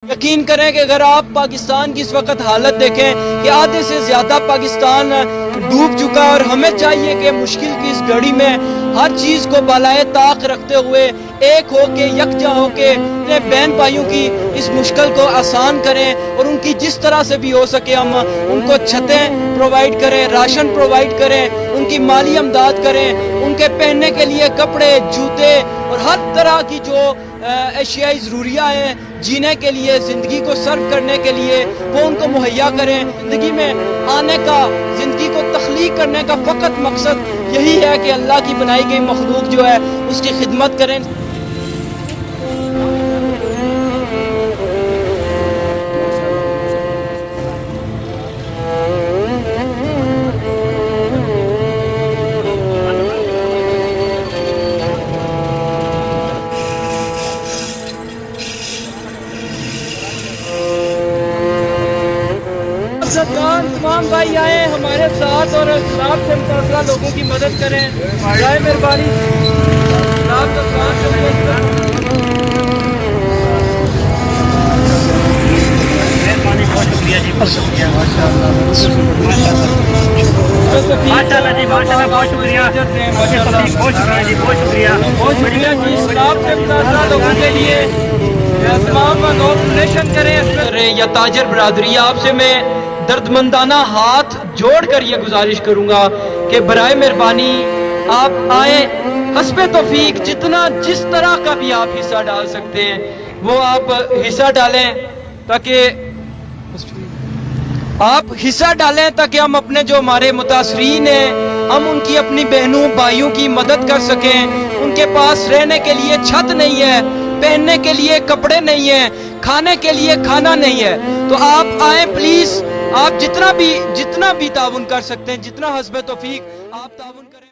یقین کریں کہ اگر آپ پاکستان کی اس وقت حالت دیکھیں کہ آدھے سے زیادہ پاکستان ڈوب چکا ہے، اور ہمیں چاہیے کہ مشکل کی اس گھڑی میں ہر چیز کو بالائے طاق رکھتے ہوئے ایک ہو کے یکجا ہو کے اپنے بہن بھائیوں کی اس مشکل کو آسان کریں، اور ان کی جس طرح سے بھی ہو سکے ہم ان کو چھتیں پرووائڈ کریں، راشن پرووائڈ کریں، ان کی مالی امداد کریں، ان کے پہننے کے لیے کپڑے، جوتے اور ہر طرح کی جو اشیائی ضروریات ہیں جینے کے لیے، زندگی کو سرو کرنے کے لیے، وہ ان کو مہیا کریں۔ زندگی میں آنے کا، زندگی کو تخلیق کرنے کا فقط مقصد یہی ہے کہ اللہ کی بنائی گئی مخلوق جو ہے اس کی خدمت کریں۔ تمام بھائی آئے ہمارے ساتھ اور سیلاب سے متاثرہ لوگوں کی مدد کریں، برائے مہربانی سیلاب کا ساتھ بہت شکریہ جی، بہت شکریہ، ماشاء اللہ جی، ماشاء اللہ، بہت شکریہ، بہت شکریہ جی، بہت شکریہ، بہت شکریہ جی۔ سیلاب سے متاثرہ لوگوں کے لیے تمام لوگ ڈونیشن کریں یا تاجر برادری، آپ سے میں درد مندانہ ہاتھ جوڑ کر یہ گزارش کروں گا کہ برائے مہربانی آپ آئیں، حسب توفیق جتنا جس طرح کا بھی آپ حصہ ڈال سکتے ہیں وہ آپ حصہ ڈالیں، تاکہ ہم اپنے جو ہمارے متاثرین ہیں ہم ان کی اپنی بہنوں بھائیوں کی مدد کر سکیں۔ ان کے پاس رہنے کے لیے چھت نہیں ہے، پہننے کے لیے کپڑے نہیں ہیں، کھانے کے لیے کھانا نہیں ہے، تو آپ آئیں پلیز، آپ جتنا بھی تعاون کر سکتے ہیں، جتنا حسب توفیق آپ تعاون کریں۔